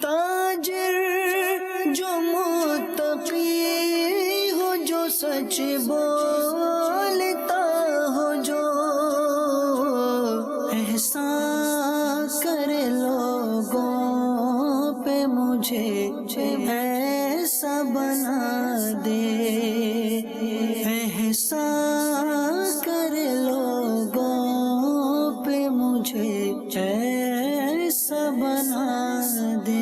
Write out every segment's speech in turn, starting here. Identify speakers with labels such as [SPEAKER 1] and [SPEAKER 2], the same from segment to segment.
[SPEAKER 1] تاجر جو متقی ہو، جو سچ بولتا ہو، جو احسان کرے لوگوں پہ، مجھے ایسا بنا دے، احسان کرے لوگوں پہ، مجھے ایسا بنا دے۔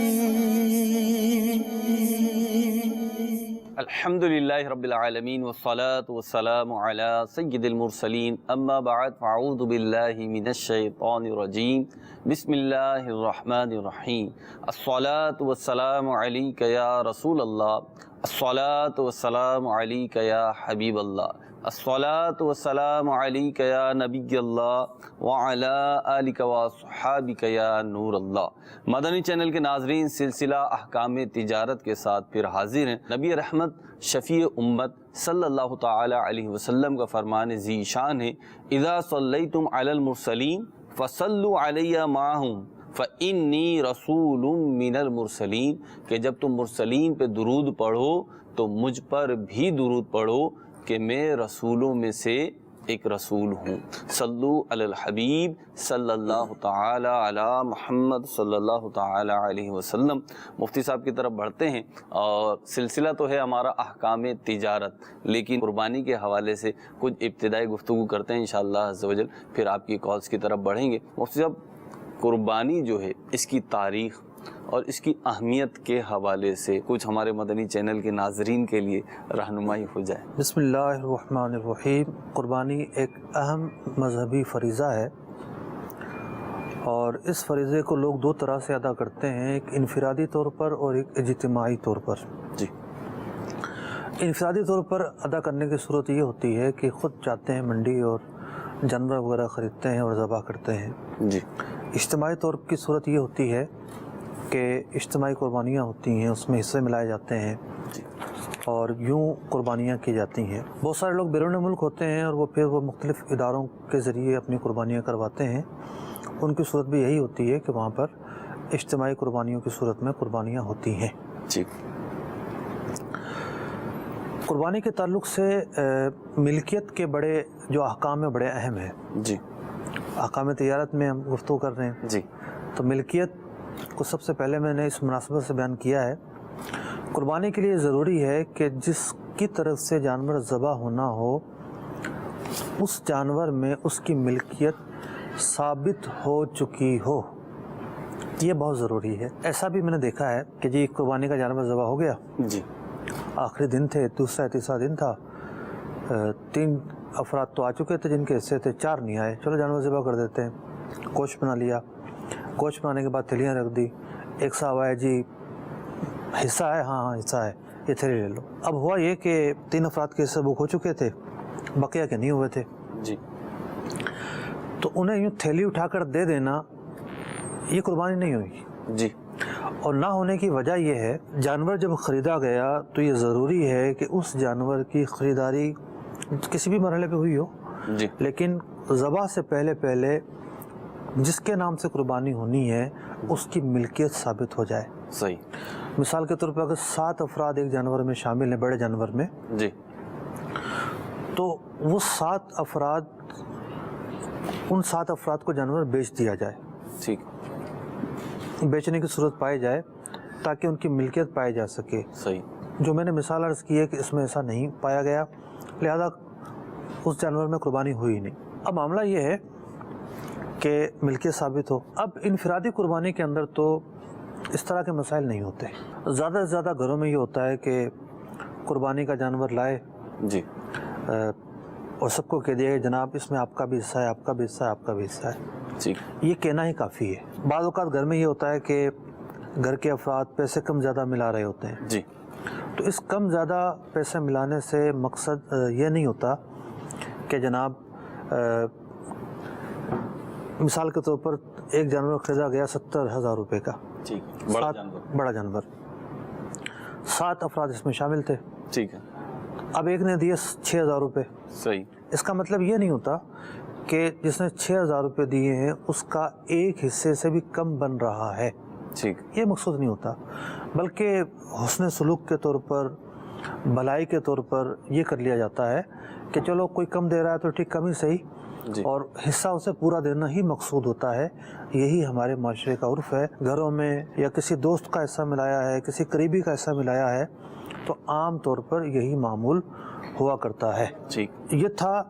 [SPEAKER 2] الحمدللہ رب العالمین والصلاة والسلام علی سید المرسلین، اما بعد فاعوذ باللہ من الشیطان الرجیم، بسم اللہ الرحمن الرحیم۔ الصلاة والسلام علیک یا رسول اللہ، الصلاة والسلام علیک یا حبیب اللہ، الصلاة والسلام علیک یا نبی اللہ وعلی آلک واصحابک یا نور اللہ۔ مدنی چینل کے ناظرین، سلسلہ احکام تجارت کے ساتھ پھر حاضر ہیں۔ نبی رحمت شفیع امت صلی اللہ تعالی علیہ وسلم کا فرمان ذی شان ہے، اذا صلیتم علی المرسلین فصلوا علی معہم فإنی رسول من المرسلین، کہ جب تم مرسلین پہ درود پڑھو تو مجھ پر بھی درود پڑھو کہ میں رسولوں میں سے ایک رسول ہوں۔ صلو علی الحبیب صلی اللہ تعالی علی محمد صلی اللہ تعالی علیہ وسلم۔ مفتی صاحب کی طرف بڑھتے ہیں، اور سلسلہ تو ہے ہمارا احکام تجارت، لیکن قربانی کے حوالے سے کچھ ابتدائی گفتگو کرتے ہیں انشاءاللہ عز و جل، پھر آپ کی کالز کی طرف بڑھیں گے۔ مفتی صاحب، قربانی جو ہے اس کی تاریخ اور اس کی اہمیت کے حوالے سے کچھ ہمارے مدنی چینل کے ناظرین کے لیے رہنمائی ہو جائے۔
[SPEAKER 3] بسم اللہ الرحمن الرحیم۔ قربانی ایک اہم مذہبی فریضہ ہے، اور اس فریضے کو لوگ دو طرح سے ادا کرتے ہیں، ایک انفرادی طور پر اور ایک اجتماعی طور پر۔
[SPEAKER 2] جی،
[SPEAKER 3] انفرادی طور پر ادا کرنے کی صورت یہ ہوتی ہے کہ خود جاتے ہیں منڈی اور جانور وغیرہ خریدتے ہیں اور ذبح کرتے ہیں۔
[SPEAKER 2] جی،
[SPEAKER 3] اجتماعی طور کی صورت یہ ہوتی ہے کہ اجتماعی قربانیاں ہوتی ہیں، اس میں حصے ملائے جاتے ہیں اور یوں قربانیاں کی جاتی ہیں۔ بہت سارے لوگ بیرون ملک ہوتے ہیں اور وہ مختلف اداروں کے ذریعے اپنی قربانیاں کرواتے ہیں، ان کی صورت بھی یہی ہوتی ہے کہ وہاں پر اجتماعی قربانیوں کی صورت میں قربانیاں ہوتی ہیں۔
[SPEAKER 2] جی،
[SPEAKER 3] قربانی کے تعلق سے ملکیت کے بڑے جو احکام ہیں بڑے اہم ہیں۔
[SPEAKER 2] جی،
[SPEAKER 3] احکام تجارت میں ہم گفتگو کر رہے ہیں،
[SPEAKER 2] جی،
[SPEAKER 3] تو ملکیت کو سب سے پہلے میں نے اس مناسبت سے بیان کیا ہے۔ قربانی کے لیے ضروری ہے کہ جس کی طرف سے جانور ذبح ہونا ہو، اس جانور میں اس کی ملکیت ثابت ہو چکی ہو، یہ بہت ضروری ہے۔ ایسا بھی میں نے دیکھا ہے کہ جی قربانی کا جانور ذبح ہو گیا،
[SPEAKER 2] جی،
[SPEAKER 3] آخری دن تھے، دوسرا تیسرا دن تھا، 3 افراد تو آ چکے تھے جن کے حصے تھے، 4 نہیں آئے، چلو جانور ذبح کر دیتے ہیں۔ گوشت بنا لیا، گوشت بنانے کے بعد تھیلیاں رکھ دی، ایک صاحب آیا، جی حصہ ہے؟ ہاں حصہ ہے، یہ تھیلی لے لو۔ اب ہوا یہ کہ 3 افراد کے حصے بک ہو چکے تھے، بقیہ کے نہیں ہوئے تھے،
[SPEAKER 2] جی،
[SPEAKER 3] تو انہیں یوں تھیلی اٹھا کر دے دینا، یہ قربانی نہیں ہوئی۔
[SPEAKER 2] جی،
[SPEAKER 3] اور نہ ہونے کی وجہ یہ ہے، جانور جب خریدا گیا تو یہ ضروری ہے کہ اس جانور کی خریداری کسی بھی مرحلے پہ ہوئی ہو،
[SPEAKER 2] جی،
[SPEAKER 3] لیکن ذبح سے پہلے جس کے نام سے قربانی ہونی ہے اس کی ملکیت ثابت ہو جائے۔
[SPEAKER 2] صحیح۔
[SPEAKER 3] مثال کے طور پر اگر 7 افراد ایک جانور میں شامل ہیں، بڑے جانور میں،
[SPEAKER 2] جی،
[SPEAKER 3] تو وہ 7 افراد، ان 7 افراد کو جانور بیچ دیا جائے،
[SPEAKER 2] ٹھیک،
[SPEAKER 3] بیچنے کی صورت پائی جائے تاکہ ان کی ملکیت پائی جا سکے۔
[SPEAKER 2] صحیح۔
[SPEAKER 3] جو میں نے مثال عرض کی ہے کہ اس میں ایسا نہیں پایا گیا، لہذا اس جانور میں قربانی ہوئی نہیں۔ اب معاملہ یہ ہے کہ ملکیت ثابت ہو۔ اب انفرادی قربانی کے اندر تو اس طرح کے مسائل نہیں ہوتے، زیادہ سے زیادہ گھروں میں یہ ہوتا ہے کہ قربانی کا جانور لائے،
[SPEAKER 2] جی،
[SPEAKER 3] اور سب کو کہہ دیا کہ جناب اس میں آپ کا بھی حصہ ہے، آپ کا بھی حصہ ہے، آپ کا بھی حصہ ہے،
[SPEAKER 2] ٹھیک،
[SPEAKER 3] یہ کہنا ہی کافی ہے۔ بعض اوقات گھر میں یہ ہوتا ہے کہ گھر کے افراد پیسے کم زیادہ ملا رہے ہوتے ہیں،
[SPEAKER 2] جی،
[SPEAKER 3] تو اس کم زیادہ پیسے ملانے سے مقصد یہ نہیں ہوتا کہ جناب مثال کے طور پر ایک جانور خریدا گیا 70,000 روپے کا،
[SPEAKER 2] ٹھیک،
[SPEAKER 3] بڑا جانور، 7 افراد اس میں شامل تھے،
[SPEAKER 2] ٹھیک ہے،
[SPEAKER 3] اب ایک نے دیے 6,000 روپے۔
[SPEAKER 2] صحیح۔
[SPEAKER 3] اس کا مطلب یہ نہیں ہوتا کہ جس نے 6,000 روپے دیے ہیں اس کا ایک حصے سے بھی کم بن رہا ہے،
[SPEAKER 2] ٹھیک
[SPEAKER 3] یہ مقصود نہیں ہوتا، بلکہ حسن سلوک کے طور پر، بھلائی کے طور پر یہ کر لیا جاتا ہے کہ چلو کوئی کم دے رہا ہے تو ٹھیک، کم ہی صحیح،
[SPEAKER 2] جی
[SPEAKER 3] اور حصہ اسے پورا دینا ہی مقصود ہوتا ہے۔ یہی ہمارے معاشرے کا عرف ہے۔ گھروں میں یا کسی دوست کا حصہ ملایا ہے، کسی قریبی کا حصہ ملایا ہے، تو عام طور پر یہی معمول ہوا کرتا ہے۔
[SPEAKER 2] ٹھیک
[SPEAKER 3] یہ تھا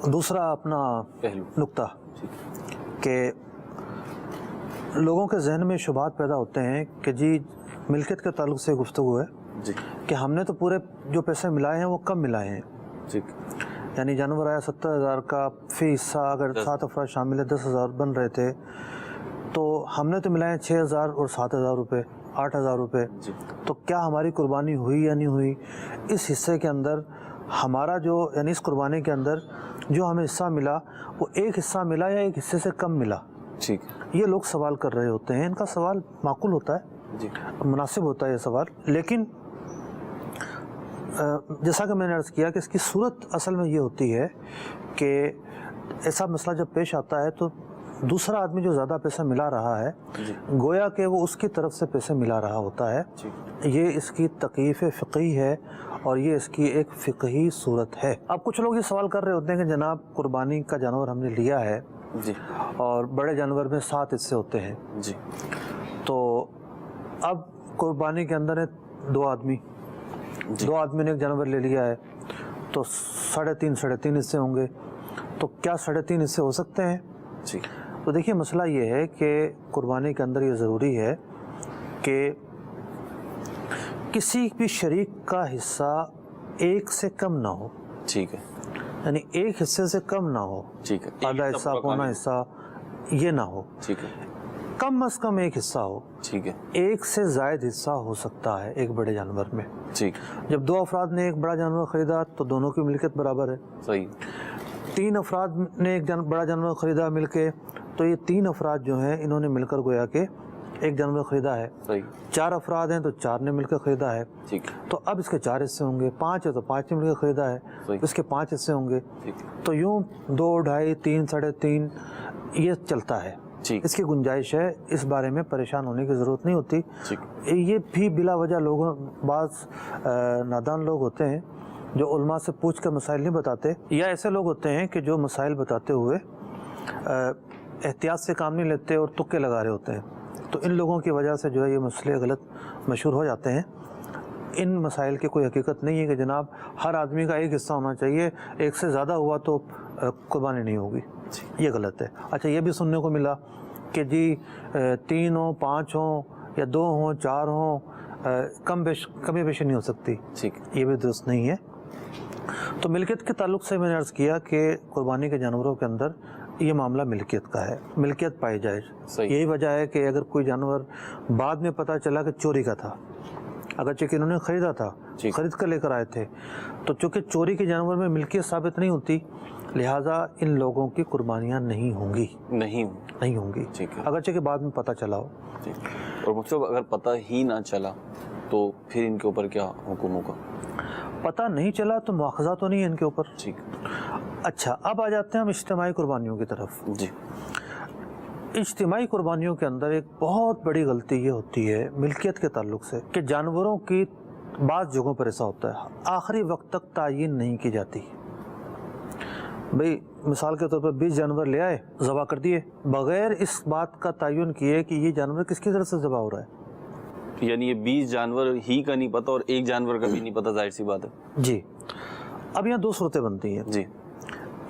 [SPEAKER 3] دوسرا اپنا
[SPEAKER 2] پہلو
[SPEAKER 3] نقطہ کہ لوگوں کے ذہن میں شبہات پیدا ہوتے ہیں کہ جی ملکیت کے تعلق سے گفتگو ہے
[SPEAKER 2] جی
[SPEAKER 3] کہ ہم نے تو پورے جو پیسے ملائے ہیں وہ کم ملائے ہیں،
[SPEAKER 2] ٹھیک
[SPEAKER 3] یعنی جانور آیا 70,000 کا، فی حصہ اگر 7 افراد شامل ہیں 10,000 بن رہے تھے، تو ہم نے تو ملائے 6,000 اور 7,000 روپے، 8,000 روپے،
[SPEAKER 2] جی
[SPEAKER 3] تو کیا ہماری قربانی ہوئی یا نہیں ہوئی؟ اس حصے کے اندر ہمارا جو، یعنی اس قربانی کے اندر جو ہمیں حصہ ملا وہ ایک حصہ ملا یا ایک حصے سے کم ملا؟
[SPEAKER 2] ٹھیک
[SPEAKER 3] یہ لوگ سوال کر رہے ہوتے ہیں۔ ان کا سوال معقول ہوتا ہے،
[SPEAKER 2] جی
[SPEAKER 3] مناسب ہوتا ہے یہ سوال، لیکن جیسا کہ میں نے عرض کیا کہ اس کی صورت اصل میں یہ ہوتی ہے کہ ایسا مسئلہ جب پیش آتا ہے تو دوسرا آدمی جو زیادہ پیسہ ملا رہا ہے،
[SPEAKER 2] جی
[SPEAKER 3] گویا کہ وہ اس کی طرف سے پیسے ملا رہا ہوتا ہے۔
[SPEAKER 2] ٹھیک
[SPEAKER 3] یہ اس کی تکییف فقہی ہے اور یہ اس کی ایک فقہی صورت ہے۔ اب کچھ لوگ یہ سوال کر رہے ہوتے ہیں کہ جناب قربانی کا جانور ہم نے لیا ہے
[SPEAKER 2] جی
[SPEAKER 3] اور بڑے جانور میں 7 حصے ہوتے ہیں،
[SPEAKER 2] جی
[SPEAKER 3] تو اب قربانی کے اندر ہے 2 آدمی،
[SPEAKER 2] جی
[SPEAKER 3] 2 آدمی نے ایک جانور لے لیا ہے تو 3.5 حصے ہوں گے، تو کیا 3.5 حصے ہو سکتے ہیں؟
[SPEAKER 2] جی
[SPEAKER 3] تو دیکھیے مسئلہ یہ ہے کہ قربانی کے اندر یہ ضروری ہے کہ کسی بھی شریک کا حصہ ایک سے کم نہ ہو،
[SPEAKER 2] ٹھیک ہے
[SPEAKER 3] یعنی ایک حصے سے کم نہ ہو،
[SPEAKER 2] ٹھیک ہے
[SPEAKER 3] آدھا حصہ پونا حصہ یہ نہ ہو،
[SPEAKER 2] ٹھیک ہے
[SPEAKER 3] کم از کم ایک حصہ ہو۔
[SPEAKER 2] ٹھیک ہے
[SPEAKER 3] ایک سے زائد حصہ ہو سکتا ہے ایک بڑے جانور میں۔
[SPEAKER 2] ٹھیک
[SPEAKER 3] جب 2 افراد نے ایک بڑا جانور خریدا تو دونوں کی ملکیت برابر ہے۔
[SPEAKER 2] صحیح
[SPEAKER 3] 3 افراد نے ایک بڑا جانور خریدا مل کے، تو یہ 3 افراد جو ہیں انہوں نے مل کر گویا کہ ایک جانور خریدا ہے۔
[SPEAKER 2] صحیح
[SPEAKER 3] 4 افراد ہیں تو 4 نے مل کر خریدا ہے،
[SPEAKER 2] ٹھیک
[SPEAKER 3] تو اب اس کے 4 حصے ہوں گے۔ 5 ہے تو 5 نے مل کر خریدا ہے،
[SPEAKER 2] صحیح
[SPEAKER 3] اس کے 5 حصے ہوں گے۔
[SPEAKER 2] ٹھیک
[SPEAKER 3] تو یوں 2، 2.5، 3، 3.5 یہ چلتا ہے۔
[SPEAKER 2] ٹھیک
[SPEAKER 3] اس کی گنجائش ہے، اس بارے میں پریشان ہونے کی ضرورت نہیں ہوتی۔
[SPEAKER 2] ٹھیک
[SPEAKER 3] یہ بھی بلا وجہ لوگوں، بعض نادان لوگ ہوتے ہیں جو علماء سے پوچھ کر مسائل نہیں بتاتے، یا ایسے لوگ ہوتے ہیں کہ جو مسائل بتاتے ہوئے احتیاط سے کام نہیں لیتے اور تکے لگا رہے ہوتے ہیں، تو ان لوگوں کی وجہ سے جو ہے یہ مسئلے غلط مشہور ہو جاتے ہیں۔ ان مسائل کی کوئی حقیقت نہیں ہے کہ جناب ہر آدمی کا ایک حصہ ہونا چاہیے، ایک سے زیادہ ہوا تو قربانی نہیں ہوگی، یہ غلط ہے۔ اچھا یہ بھی سننے کو ملا کہ جی 3 ہوں، 5 ہوں یا 2 ہوں، 4 ہوں، کمی بیشی نہیں ہو سکتی،
[SPEAKER 2] ٹھیک
[SPEAKER 3] یہ بھی درست نہیں ہے۔ تو ملکیت کے تعلق سے میں نے عرض کیا کہ قربانی کے جانوروں کے اندر یہ معاملہ ملکیت کا ہے، ملکیت پائی جائے۔
[SPEAKER 2] صحیح
[SPEAKER 3] یہی وجہ ہے کہ اگر کوئی جانور بعد میں پتہ چلا کہ چوری کا تھا، اگرچہ کہ انہوں نے خریدا تھا،
[SPEAKER 2] ٹھیک
[SPEAKER 3] خرید کر لے کر آئے تھے، تو چونکہ چوری کے جانور میں ملکیت ثابت نہیں ہوتی، لہٰذا ان لوگوں کی قربانیاں نہیں ہوں گی، نہیں ہوں گی،
[SPEAKER 2] ٹھیک ہے
[SPEAKER 3] اگرچہ کہ بعد میں پتہ چلا ہو۔
[SPEAKER 2] ٹھیک اور مطلب اگر پتہ ہی نہ چلا تو پھر ان کے اوپر کیا حکم ہوگا؟
[SPEAKER 3] پتہ نہیں چلا تو مواخذہ تو نہیں ہے ان کے اوپر۔
[SPEAKER 2] ٹھیک
[SPEAKER 3] اچھا اب آ جاتے ہیں ہم اجتماعی قربانیوں کی طرف۔
[SPEAKER 2] جی
[SPEAKER 3] اجتماعی قربانیوں کے اندر ایک بہت بڑی غلطی یہ ہوتی ہے ملکیت کے تعلق سے کہ جانوروں کی بعض جگہوں پر ایسا ہوتا ہے آخری وقت تک تعین نہیں کی جاتی۔ بھئی مثال کے طور پر 20 جانور لے آئے، ذبح کر دیے بغیر اس بات کا تعین کیے کہ یہ جانور کس کی طرف سے ذبح ہو رہا ہے۔
[SPEAKER 2] یعنی یہ 20 جانور ہی کا نہیں پتہ اور ایک جانور کا بھی نہیں پتہ، ظاہر سی بات ہے۔
[SPEAKER 3] جی اب یہاں 2 صورتیں بنتی ہیں۔
[SPEAKER 2] جی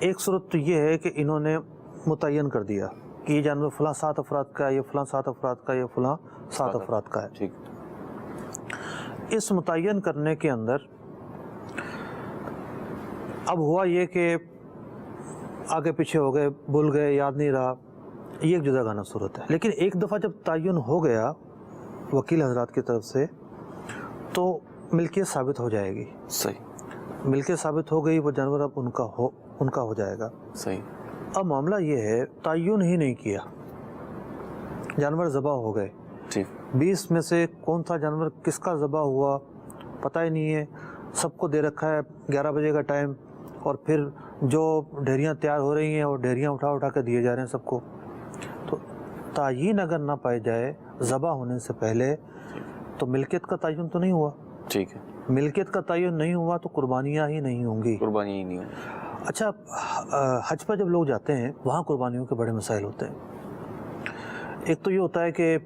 [SPEAKER 3] ایک صورت تو یہ ہے کہ انہوں نے متعین کر دیا کہ یہ جانور فلاں 7 افراد کا ہے، یہ فلاں 7 افراد کا ہے، یہ فلاں 7 افراد کا ہے۔
[SPEAKER 2] ٹھیک
[SPEAKER 3] اس متعین کرنے کے اندر اب ہوا یہ کہ آگے پیچھے ہو گئے، بھول گئے، یاد نہیں رہا، یہ ایک جدا گانا صورت ہے۔ لیکن ایک دفعہ جب تعین ہو گیا وکیل حضرات کی طرف سے تو ملکیت ثابت ہو جائے گی۔
[SPEAKER 2] صحیح
[SPEAKER 3] ملکیت ثابت ہو گئی، وہ جانور اب ان کا ہو جائے گا۔
[SPEAKER 2] صحیح
[SPEAKER 3] اب معاملہ یہ ہے تعین ہی نہیں کیا، جانور ذبح ہو گئے،
[SPEAKER 2] ٹھیک
[SPEAKER 3] 20 میں سے کون سا جانور کس کا ذبح ہوا پتہ ہی نہیں ہے، سب کو دے رکھا ہے 11 بجے کا ٹائم، اور پھر جو ڈھیریاں تیار ہو رہی ہیں وہ ڈھیریاں اٹھا کے دیے جا رہے ہیں سب کو۔ تو تعین اگر نہ پائی جائے ذبح ہونے سے پہلے تو ملکیت کا تعین تو نہیں ہوا.
[SPEAKER 2] ٹھیک ہے.
[SPEAKER 3] ملکیت کا تعین نہیں ہوا تو قربانیاں ہی نہیں ہوں گی.
[SPEAKER 2] قربانی ہی نہیں ہوگی.
[SPEAKER 3] اچھا حج پر جب لوگ جاتے ہیں وہاں قربانیوں کے بڑے مسائل ہوتے ہیں. ایک تو یہ ہوتا ہے کہ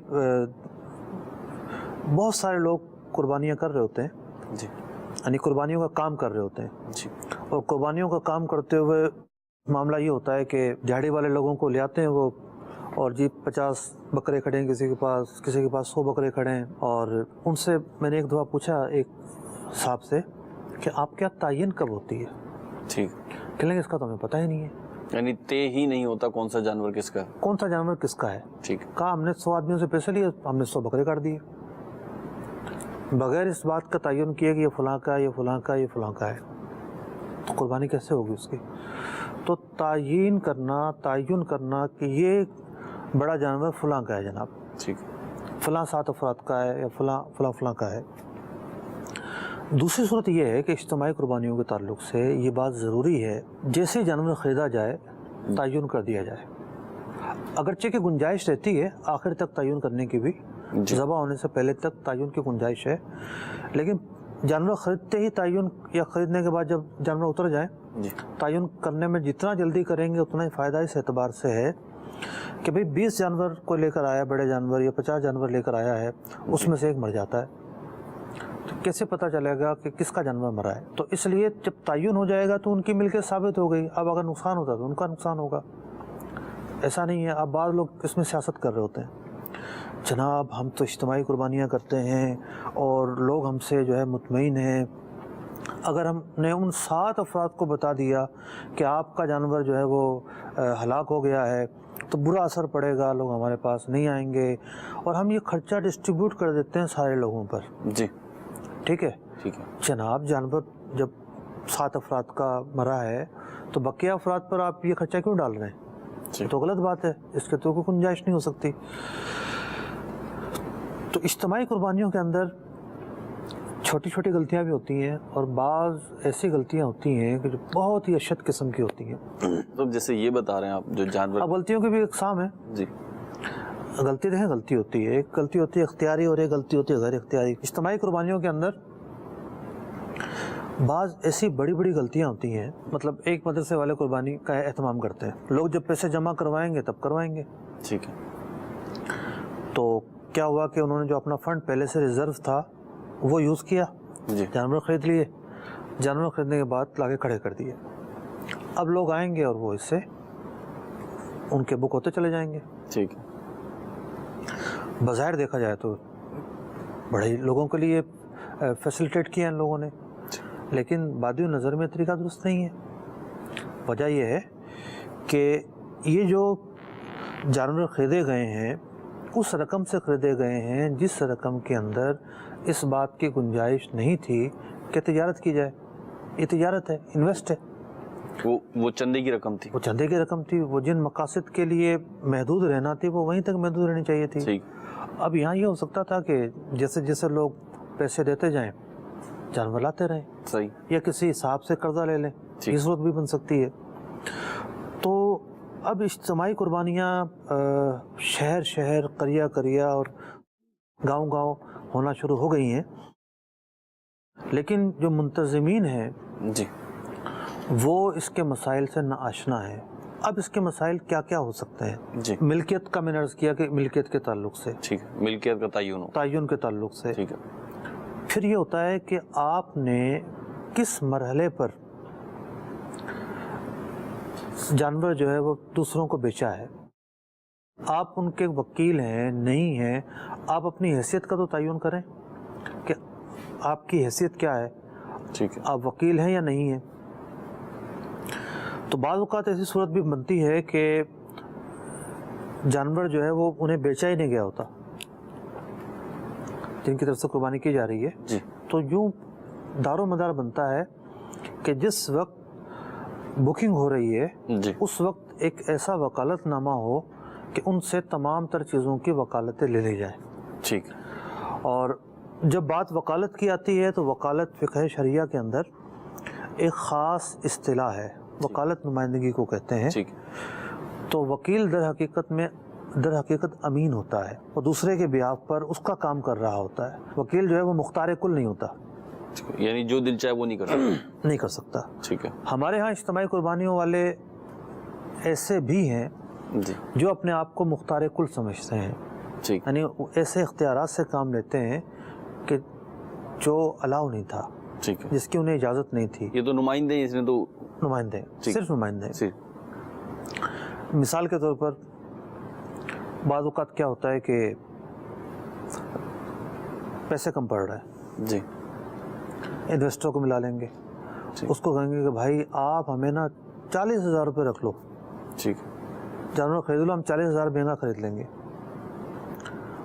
[SPEAKER 3] بہت سارے لوگ قربانیاں کر رہے ہوتے ہیں
[SPEAKER 2] جی.
[SPEAKER 3] یعنی قربانیوں کا کام کر رہے ہوتے ہیں
[SPEAKER 2] جی.
[SPEAKER 3] اور قربانیوں کا کام کرتے ہوئے معاملہ یہ ہوتا ہے کہ دیہڑی والے لوگوں کو لے آتے ہیں وہ اور جی 50 بکرے کھڑے ہیں کسی کے پاس 100 بکرے کھڑے ہیں. اور ان سے میں نے ایک دفعہ پوچھا ایک صاحب سے کہ آپ کیا تعین کب ہوتی ہے؟
[SPEAKER 2] ٹھیک.
[SPEAKER 3] کہنے لگے اس کا تو ہمیں پتہ ہی نہیں ہے.
[SPEAKER 2] یعنی طے ہی نہیں ہوتا کون سا جانور کس کا.
[SPEAKER 3] کون سا جانور کس کا ہے.
[SPEAKER 2] ٹھیک.
[SPEAKER 3] کہا ہم نے 100 آدمیوں سے پیسے لیے, ہم نے 100 بکرے کاٹ دیے بغیر اس بات کا تعین کیا کہ یہ فلاں کا ہے, یہ فلاں کا ہے, یہ فلاں کا ہے. تو قربانی کیسے ہوگی اس کی؟ تو تعین کرنا کہ یہ بڑا جانور فلاں کا ہے جناب,
[SPEAKER 2] ٹھیک,
[SPEAKER 3] فلاں 7 افراد کا ہے یا فلاں کا ہے. دوسری صورت یہ ہے کہ اجتماعی قربانیوں کے تعلق سے یہ بات ضروری ہے جیسے جانور خریدا جائے تعین کر دیا جائے. اگرچہ کہ گنجائش رہتی ہے آخر تک تعین کرنے کی بھی, ذبح ہونے سے پہلے تک تعین کی گنجائش ہے, لیکن جانور خریدتے ہی تعین یا خریدنے کے بعد جب جانور اتر جائیں تعین کرنے میں جتنا جلدی کریں گے اتنا ہی فائدہ اس اعتبار سے ہے کہ بھئی 20 جانور کو لے کر آیا, بڑے جانور یا 50 جانور لے کر آیا ہے, اس میں سے ایک مر جاتا ہے تو کیسے پتہ چلے گا کہ کس کا جانور مرا ہے؟ تو اس لیے جب تعین ہو جائے گا تو ان کی ملکیت ثابت ہو گئی. اب اگر نقصان ہوتا تو ان کا نقصان ہوگا. ایسا نہیں ہے. اب بعض لوگ اس میں سیاست کر رہے ہوتے ہیں, جناب ہم تو اجتماعی قربانیاں کرتے ہیں اور لوگ ہم سے جو ہے مطمئن ہیں, اگر ہم نے ان 7 افراد کو بتا دیا کہ آپ کا جانور جو ہے وہ ہلاک ہو گیا ہے تو برا اثر پڑے گا, لوگ ہمارے پاس نہیں آئیں گے, اور ہم یہ خرچہ ڈسٹریبیوٹ کر دیتے ہیں سارے لوگوں پر.
[SPEAKER 2] جی
[SPEAKER 3] ٹھیک ہے.
[SPEAKER 2] ٹھیک ہے.
[SPEAKER 3] جناب جانور جب 7 افراد کا مرا ہے تو بقیہ افراد پر آپ یہ خرچہ کیوں ڈال رہے ہیں؟ یہ تو غلط بات ہے, اس کے تو کوئی گنجائش نہیں ہو سکتی. تو اجتماعی قربانیوں کے اندر چھوٹی چھوٹی غلطیاں بھی ہوتی ہیں اور بعض ایسی غلطیاں ہوتی ہیں کہ جو بہت ہی اشد قسم کی ہوتی ہیں.
[SPEAKER 2] تو جیسے یہ بتا رہے ہیں آپ جو جانور,
[SPEAKER 3] اب غلطیوں کی بھی اقسام ہیں.
[SPEAKER 2] جی
[SPEAKER 3] غلطی دیکھیں غلطی ہوتی ہے, ایک غلطی ہوتی ہے اختیاری اور ایک غلطی ہوتی ہے غیر اختیاری. اجتماعی قربانیوں کے اندر بعض ایسی بڑی بڑی غلطیاں ہوتی ہیں, مطلب ایک مدرسے والے قربانی کا اہتمام کرتے ہیں, لوگ جب پیسے جمع کروائیں گے تب کروائیں گے.
[SPEAKER 2] ٹھیک ہے.
[SPEAKER 3] تو کیا ہوا کہ انہوں نے جو اپنا فنڈ پہلے سے ریزرو تھا وہ یوز کیا, جانور خرید لیے, جانور خریدنے کے بعد لا کے کھڑے کر دیے. اب لوگ آئیں گے اور وہ اس سے ان کے بک ہوتے چلے جائیں گے.
[SPEAKER 2] ٹھیک ہے.
[SPEAKER 3] بظاہر دیکھا جائے تو بڑے لوگوں کے لیے فیسیلیٹیٹ کیا ان لوگوں نے, لیکن بادی نظر میں طریقہ درست نہیں ہے. وجہ یہ ہے کہ یہ جو جانور خریدے گئے ہیں اس رقم سے خریدے گئے ہیں جس رقم کے اندر اس بات کی گنجائش نہیں تھی کہ تجارت کی جائے. یہ تجارت ہے, انویسٹ ہے.
[SPEAKER 2] وہ چندے کی رقم تھی,
[SPEAKER 3] وہ چندے کی رقم تھی. وہ جن مقاصد کے لیے محدود رہنا تھی وہ وہیں تک محدود رہنی چاہیے تھی. اب یہاں یہ ہو سکتا تھا کہ جیسے جیسے لوگ پیسے دیتے جائیں جانور لاتے رہیں,
[SPEAKER 2] صحیح, یا
[SPEAKER 3] کسی حساب سے قرضہ لے لیں, یہ صورت بھی بن سکتی ہے. تو اب اجتماعی قربانیاں شہر شہر, قریہ قریہ اور گاؤں گاؤں ہونا شروع ہو گئی ہیں, لیکن جو منتظمین ہیں
[SPEAKER 2] جی
[SPEAKER 3] وہ اس کے مسائل سے ناآشنا ہے. اب اس کے مسائل کیا کیا ہو سکتے ہیں؟
[SPEAKER 2] جی,
[SPEAKER 3] ملکیت کا میں نے عرض کیا کہ ملکیت کے تعلق سے,
[SPEAKER 2] ٹھیک ہے, ملکیت کا
[SPEAKER 3] تعین کے تعلق سے.
[SPEAKER 2] ٹھیک ہے.
[SPEAKER 3] پھر یہ ہوتا ہے کہ آپ نے کس مرحلے پر جانور جو ہے وہ دوسروں کو بیچا ہے. آپ ان کے وکیل ہیں نہیں ہیں, آپ اپنی حیثیت کا تو تعین کریں کہ آپ کی حیثیت کیا ہے,
[SPEAKER 2] ٹھیک ہے,
[SPEAKER 3] آپ وکیل ہیں یا نہیں ہیں. تو بعض اوقات ایسی صورت بھی بنتی ہے کہ جانور جو ہے وہ انہیں بیچا ہی نہیں گیا ہوتا جن کی طرف سے قربانی کی جا رہی ہے.
[SPEAKER 2] جی,
[SPEAKER 3] تو یوں دار و مدار بنتا ہے کہ جس وقت بکنگ ہو رہی ہے
[SPEAKER 2] جی,
[SPEAKER 3] اس وقت ایک ایسا وکالت نامہ ہو کہ ان سے تمام تر چیزوں کی وکالتیں لے لی جائیں.
[SPEAKER 2] ٹھیک.
[SPEAKER 3] اور جب بات وکالت کی آتی ہے تو وکالت فقہ شریعہ کے اندر ایک خاص اصطلاح ہے, وکالت نمائندگی کو کہتے ہیں.
[SPEAKER 2] ٹھیک.
[SPEAKER 3] تو وکیل در حقیقت میں در حقیقت امین ہوتا ہے، وہ دوسرے کے بیاف پر اس کا کام کر رہا ہوتا ہے. وکیل جو ہے وہ مختار کل نہیں ہوتا،
[SPEAKER 2] یعنی جو دل چاہے وہ نہیں کر سکتا.
[SPEAKER 3] نہیں کر سکتا.
[SPEAKER 2] ٹھیک ہے
[SPEAKER 3] ہمارے ہاں اجتماعی قربانیوں والے ایسے بھی ہیں
[SPEAKER 2] جی.
[SPEAKER 3] جو اپنے آپ کو مختار کل سمجھتے ہیں،
[SPEAKER 2] ٹھیک.
[SPEAKER 3] یعنی ایسے اختیارات سے کام لیتے ہیں کہ جو الاؤ نہیں تھا،
[SPEAKER 2] ٹھیک ہے.
[SPEAKER 3] جس کی انہیں اجازت نہیں تھی.
[SPEAKER 2] یہ تو نمائندے ہیں، اس نے تو
[SPEAKER 3] نمائندے، صرف نمائندے.
[SPEAKER 2] جی.
[SPEAKER 3] مثال کے طور پر بعض اوقات کیا ہوتا ہے کہ پیسے کم پڑ رہے ہیں،
[SPEAKER 2] جی.
[SPEAKER 3] انویسٹر کو ملا لیں گے،
[SPEAKER 2] جی.
[SPEAKER 3] اس کو کہیں گے کہ بھائی آپ ہمیں نا 40,000 روپے رکھ لو،
[SPEAKER 2] ٹھیک.
[SPEAKER 3] جانور خرید لو، ہم 40,000 مہنگا خرید لیں گے.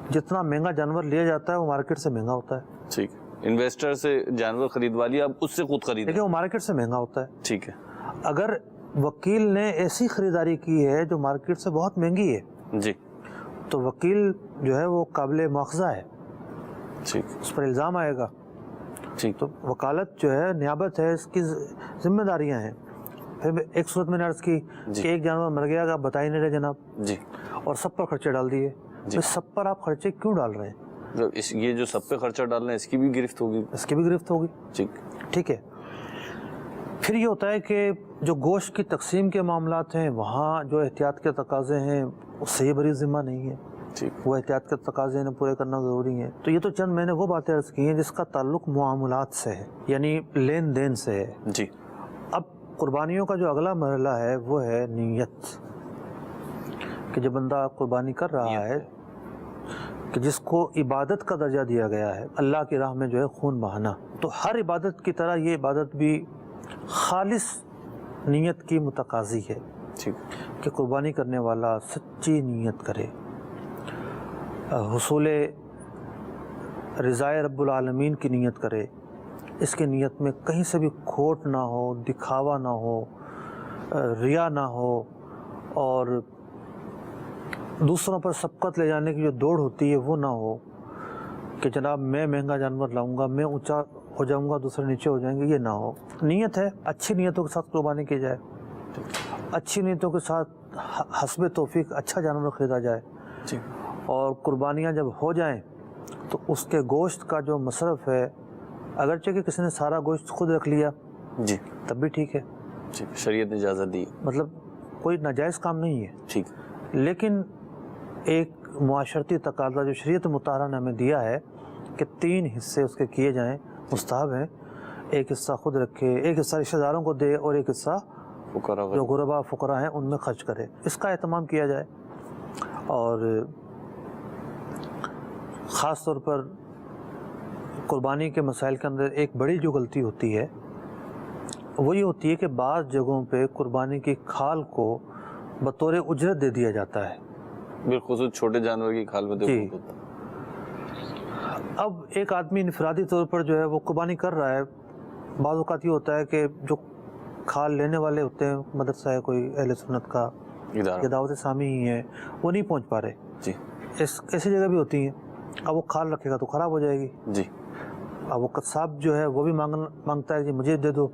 [SPEAKER 3] جتنا مہنگا جانور لیا جاتا ہے وہ مارکیٹ سے مہنگا ہوتا ہے.
[SPEAKER 2] ٹھیک. انویسٹر سے جانور خریدوا لیا، اب اس سے خود خرید.
[SPEAKER 3] لیکن وہ مارکیٹ سے مہنگا ہوتا ہے.
[SPEAKER 2] ٹھیک ہے.
[SPEAKER 3] اگر وکیل نے ایسی خریداری کی ہے جو مارکیٹ سے بہت مہنگی ہے
[SPEAKER 2] جی.
[SPEAKER 3] تو وکیل جو ہے وہ قابل مواخذہ ہے،
[SPEAKER 2] ٹھیک.
[SPEAKER 3] اس پر الزام آئے گا.
[SPEAKER 2] ٹھیک.
[SPEAKER 3] تو وکالت جو ہے نیابت ہے، اس کی ذمہ داریاں ہیں. پھر ایک صورت میں نے عرض کی
[SPEAKER 2] جی.
[SPEAKER 3] کہ ایک جانور مر گیا، آپ بتا ہی نہیں رہے جناب،
[SPEAKER 2] جی.
[SPEAKER 3] اور سب پر خرچے ڈال دیے.
[SPEAKER 2] جی.
[SPEAKER 3] سب پر آپ خرچے کیوں ڈال رہے ہیں؟
[SPEAKER 2] یہ جو سب پہ خرچہ ڈالنا ہے اس کی بھی گرفت ہوگی.
[SPEAKER 3] اس کی بھی گرفت ہوگی.
[SPEAKER 2] ٹھیک.
[SPEAKER 3] ٹھیک ہے. پھر یہ ہوتا ہے کہ جو گوشت کی تقسیم کے معاملات ہیں وہاں جو احتیاط کے تقاضے ہیں اس سے یہ بری ذمہ نہیں ہے.
[SPEAKER 2] ٹھیک.
[SPEAKER 3] وہ احتیاط کے تقاضے انہیں پورے کرنا ضروری ہے. تو یہ تو چند میں نے وہ باتیں عرض کی ہیں جس کا تعلق معاملات سے ہے، یعنی لین دین سے ہے.
[SPEAKER 2] جی.
[SPEAKER 3] اب قربانیوں کا جو اگلا مرحلہ ہے وہ ہے نیت، کہ جو بندہ قربانی کر رہا ہے، کہ جس کو عبادت کا درجہ دیا گیا ہے، اللہ کی راہ میں جو ہے خون بہانا، تو ہر عبادت کی طرح یہ عبادت بھی خالص نیت کی متقاضی ہے.
[SPEAKER 2] ٹھیک.
[SPEAKER 3] کہ قربانی کرنے والا سچی نیت کرے، حصول رضائے رب العالمین کی نیت کرے. اس کی نیت میں کہیں سے بھی کھوٹ نہ ہو، دکھاوا نہ ہو، ریا نہ ہو، اور دوسروں پر سبقت لے جانے کی جو دوڑ ہوتی ہے وہ نہ ہو کہ جناب میں مہنگا جانور لاؤں گا، میں اونچا ہو جاؤں گا، دوسرے نیچے ہو جائیں گے، یہ نہ ہو. نیت ہے، اچھی نیتوں کے ساتھ قربانی کی جائے، اچھی نیتوں کے ساتھ حسب توفیق اچھا جانور خریدا جائے.
[SPEAKER 2] جی.
[SPEAKER 3] اور قربانیاں جب ہو جائیں تو اس کے گوشت کا جو مصرف ہے، اگرچہ کہ کسی نے سارا گوشت خود رکھ لیا
[SPEAKER 2] جی.
[SPEAKER 3] تب بھی ٹھیک ہے،
[SPEAKER 2] ٹھیک. شریعت نے اجازت دی.
[SPEAKER 3] مطلب کوئی ناجائز کام نہیں ہے.
[SPEAKER 2] ٹھیک.
[SPEAKER 3] لیکن ایک معاشرتی تقاضا جو شریعت مطہرہ نے ہمیں دیا ہے کہ 3 حصے اس کے کیے جائیں، مستحب ہیں. ایک حصہ خود رکھے، ایک حصہ رشتہ داروں کو دے، اور ایک حصہ جو غربا فقراء ہیں ان میں خرچ کرے. اس کا اہتمام کیا جائے. اور خاص طور پر قربانی کے مسائل کے اندر ایک بڑی جو غلطی ہوتی ہے وہ یہ ہوتی ہے کہ بعض جگہوں پہ قربانی کی کھال کو بطور اجرت دے دیا جاتا ہے،
[SPEAKER 2] بالخصوص چھوٹے جانور کی کھال میں.
[SPEAKER 3] جی. اب ایک آدمی انفرادی طور پر جو ہے وہ قربانی کر رہا ہے. بعض اوقات یہ ہوتا ہے کہ جو کھال لینے والے ہوتے ہیں، مدرسہ ہے کوئی اہل سنت کا یا دعوت اسلامی ہی ہے، وہ نہیں پہنچ پا رہے.
[SPEAKER 2] جی.
[SPEAKER 3] ایسی جگہ بھی ہوتی ہیں. اب وہ کھال رکھے گا تو خراب ہو جائے گی.
[SPEAKER 2] جی.
[SPEAKER 3] اب وہ قصاب جو ہے وہ بھی مانگتا ہے کہ مجھے دے دو.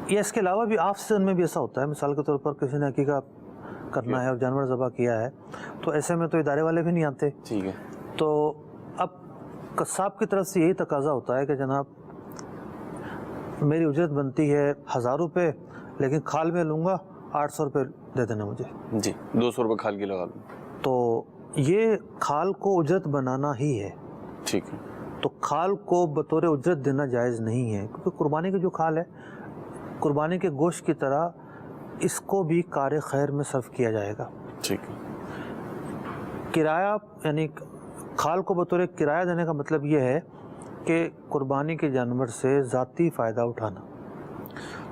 [SPEAKER 3] یا اس کے علاوہ بھی آف سیزن میں بھی ایسا ہوتا ہے. مثال کے طور پر کسی نے عقیقہ کرنا ہے اور جانور ذبح کیا ہے تو ایسے میں تو ادارے والے بھی نہیں آتے.
[SPEAKER 2] ٹھیک ہے.
[SPEAKER 3] تو اب قصاب کی طرف سے یہی تقاضا ہوتا ہے کہ جناب میری اجرت بنتی ہے 1000 روپے، لیکن کھال میں لوں گا 800 روپے دے دینا مجھے.
[SPEAKER 2] جی. 200 روپے کھال کی لگا لوں.
[SPEAKER 3] تو یہ کھال کو اجرت بنانا ہی ہے.
[SPEAKER 2] ٹھیک ہے.
[SPEAKER 3] تو کھال کو بطور اجرت دینا جائز نہیں ہے، کیونکہ قربانی کی جو کھال ہے قربانی کے گوشت کی طرح اس کو بھی کار خیر میں صرف کیا جائے گا.
[SPEAKER 2] ٹھیک ہے.
[SPEAKER 3] کرایہ یعنی کھال کو بطور کرایہ دینے کا مطلب یہ ہے کہ قربانی کے جانور سے ذاتی فائدہ اٹھانا.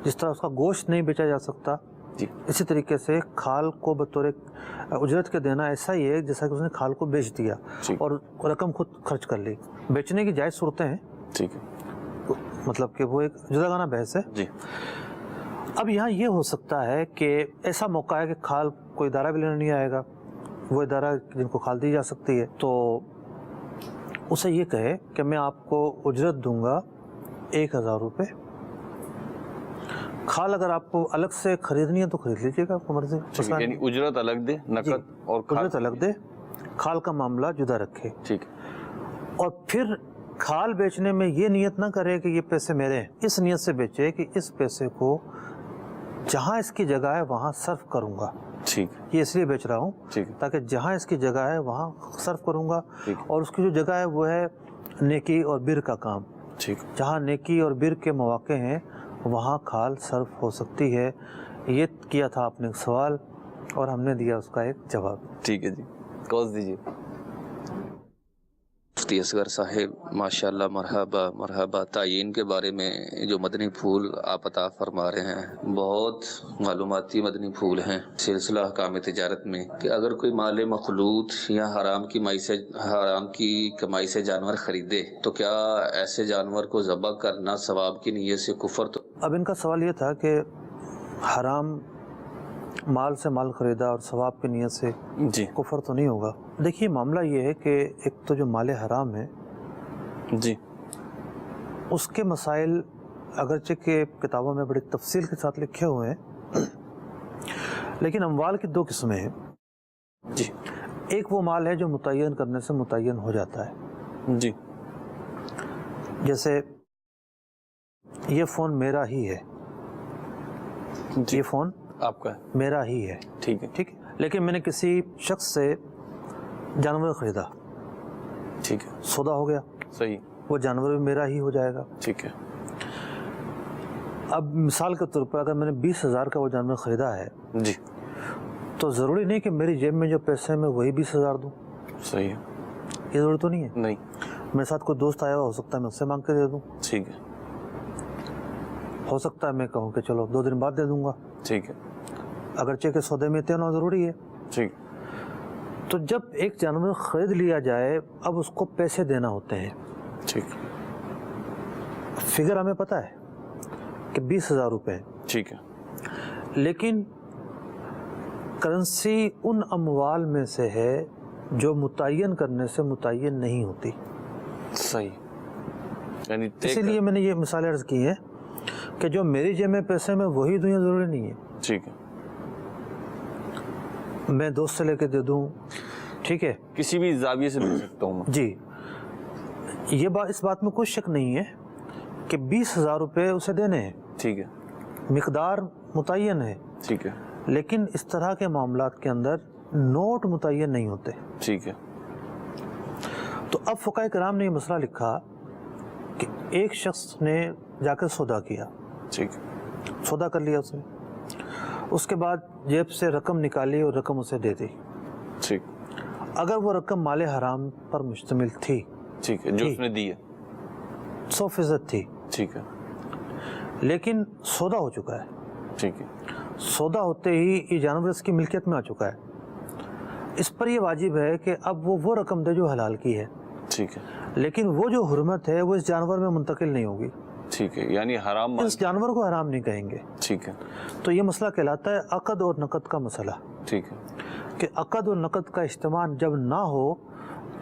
[SPEAKER 3] جس طرح اس کا گوشت نہیں بیچا جا سکتا،
[SPEAKER 2] جی.
[SPEAKER 3] اسی طریقے سے کھال کو بطور اجرت کے دینا ایسا ہی ہے جیسا کہ اس نے کھال کو بیچ دیا اور رقم خود خرچ کر لی. بیچنے کی جائز صورتیں ہیں.
[SPEAKER 2] ٹھیک ہے.
[SPEAKER 3] مطلب کہ وہ ایک جداگانہ بحث ہے.
[SPEAKER 2] جی.
[SPEAKER 3] اب یہاں یہ ہو سکتا ہے کہ ایسا موقع ہے کہ کھال کوئی ادارہ بھی لینا نہیں آئے گا، وہ ادارہ جن کو کھال دی جا سکتی ہے، تو اسے یہ کہے کہ میں آپ کو اجرت دوں گا 1000 روپے کھال اگر آپ کو الگ سے خریدنی ہے تو خرید لیجیے گا، آپ کو مرضی،
[SPEAKER 2] یعنی اجرت الگ دے، نقد اور
[SPEAKER 3] اجرت الگ دے، کھال کا معاملہ جدا رکھے.
[SPEAKER 2] ٹھیک.
[SPEAKER 3] اور پھر کھال بیچنے میں یہ نیت نہ کرے کہ یہ پیسے میرے ہیں، اس نیت سے بیچے کہ اس پیسے کو جہاں اس کی جگہ ہے وہاں صرف کروں گا.
[SPEAKER 2] ٹھیک.
[SPEAKER 3] یہ اس لیے بیچ رہا ہوں تاکہ جہاں اس کی جگہ ہے وہاں صرف کروں گا، اور اس کی جو جگہ ہے وہ ہے نیکی اور بر کا کام.
[SPEAKER 2] ٹھیک.
[SPEAKER 3] جہاں نیکی اور بر کے مواقع ہیں وہاں کھال صرف ہو سکتی ہے. یہ کیا تھا آپ نے ایک سوال اور ہم نے دیا اس کا ایک جواب.
[SPEAKER 2] ٹھیک ہے جی، کوز دیجیے. مفتی اصغر صاحب ماشاءاللہ، مرحبا مرحبا. تعین کے بارے میں جو مدنی پھول آپ عطا فرما رہے ہیں بہت معلوماتی مدنی پھول ہیں. سلسلہ احکام تجارت میں کہ اگر کوئی مال مخلوط یا حرام کی کمائی سے جانور خریدے تو کیا ایسے جانور کو ذبح کرنا ثواب کی نیت سے کفر؟ تو
[SPEAKER 3] اب ان کا سوال یہ تھا کہ حرام مال سے مال خریدا اور ثواب کی نیت سے
[SPEAKER 2] جی
[SPEAKER 3] کفر تو نہیں ہوگا. دیکھیے معاملہ یہ ہے کہ ایک تو جو مال حرام ہے
[SPEAKER 2] جی
[SPEAKER 3] اس کے مسائل اگرچہ کہ کتابوں میں بڑی تفصیل کے ساتھ لکھے ہوئے ہیں، لیکن اموال کی دو قسمیں ہیں.
[SPEAKER 2] جی.
[SPEAKER 3] ایک وہ مال ہے جو متعین کرنے سے متعین ہو جاتا ہے.
[SPEAKER 2] جی.
[SPEAKER 3] جیسے یہ فون میرا ہی ہے، یہ فون
[SPEAKER 2] آپ کا ہے،
[SPEAKER 3] میرا ہی ہے.
[SPEAKER 2] ٹھیک ہے.
[SPEAKER 3] ٹھیک ہے، لیکن میں نے کسی شخص سے جانور خریدا،
[SPEAKER 2] ٹھیک ہے،
[SPEAKER 3] سودا ہو گیا،
[SPEAKER 2] صحیح،
[SPEAKER 3] وہ جانور بھی میرا ہی ہو جائے گا.
[SPEAKER 2] ٹھیک ہے.
[SPEAKER 3] اب مثال کے طور پر اگر میں نے 20,000 کا وہ جانور خریدا ہے
[SPEAKER 2] جی
[SPEAKER 3] تو ضروری نہیں کہ میری جیب میں جو پیسے ہیں میں وہی 20,000 دوں.
[SPEAKER 2] صحیح ہے.
[SPEAKER 3] یہ ضروری تو نہیں ہے.
[SPEAKER 2] نہیں.
[SPEAKER 3] میرے ساتھ کوئی دوست آیا ہوا ہو سکتا ہے میں اس سے مانگ کے دے دوں،
[SPEAKER 2] ٹھیک ہے.
[SPEAKER 3] ہو سکتا ہے میں کہوں کہ چلو 2 دن بعد دے دوں گا،
[SPEAKER 2] ٹھیک ہے.
[SPEAKER 3] اگرچہ کہ سودے میں اتنا ہونا ضروری ہے.
[SPEAKER 2] ٹھیک.
[SPEAKER 3] تو جب ایک جانور خرید لیا جائے اب اس کو پیسے دینا ہوتے ہیں.
[SPEAKER 2] ٹھیک.
[SPEAKER 3] فگر ہمیں پتہ ہے کہ 20,000 روپے ہیں.
[SPEAKER 2] ٹھیک ہے.
[SPEAKER 3] لیکن کرنسی ان اموال میں سے ہے جو متعین کرنے سے متعین نہیں ہوتی.
[SPEAKER 2] صحیح. یعنی
[SPEAKER 3] اسی لیے میں نے یہ مثال عرض کی ہے کہ جو میری جیب میں پیسے میں وہی دوں یہ ضروری نہیں ہے.
[SPEAKER 2] ٹھیک ہے.
[SPEAKER 3] میں دوست سے لے کے دے دوں، ٹھیک ہے،
[SPEAKER 2] کسی بھی زاویے سے دے سکتا ہوں.
[SPEAKER 3] جی یہ اس بات میں کوئی شک نہیں ہے کہ 20,000 روپے اسے دینے ہیں.
[SPEAKER 2] ٹھیک ہے.
[SPEAKER 3] مقدار متعین ہے.
[SPEAKER 2] ٹھیک ہے.
[SPEAKER 3] لیکن اس طرح کے معاملات کے اندر نوٹ متعین نہیں ہوتے.
[SPEAKER 2] ٹھیک ہے.
[SPEAKER 3] تو اب فقہ کرام نے یہ مسئلہ لکھا کہ ایک شخص نے جا کر سودا کیا.
[SPEAKER 2] ٹھیک.
[SPEAKER 3] سودا کر لیا اس نے، اس کے بعد جیب سے رقم نکالی اور رقم اسے دے دی.
[SPEAKER 2] ٹھیک.
[SPEAKER 3] اگر وہ رقم مال حرام پر مشتمل تھی،
[SPEAKER 2] ٹھیک ہے، جو اس نے دی ہے
[SPEAKER 3] 100% تھی،
[SPEAKER 2] ٹھیک ہے،
[SPEAKER 3] لیکن سودا ہو چکا ہے.
[SPEAKER 2] ٹھیک ہے.
[SPEAKER 3] سودا ہوتے ہی یہ جانور اس کی ملکیت میں آ چکا ہے. اس پر یہ واجب ہے کہ اب وہ رقم دے جو حلال کی ہے.
[SPEAKER 2] ٹھیک ہے.
[SPEAKER 3] لیکن وہ جو حرمت ہے وہ اس جانور میں منتقل نہیں ہوگی.
[SPEAKER 2] ٹھیک ہے، یعنی حرام مال.
[SPEAKER 3] اس جانور کو حرام نہیں کہیں گے.
[SPEAKER 2] ٹھیک ہے.
[SPEAKER 3] تو یہ مسئلہ کہلاتا ہے عقد اور نقد کا مسئلہ.
[SPEAKER 2] ٹھیک ہے.
[SPEAKER 3] کہ عقد اور نقد کا اجتماع جب نہ ہو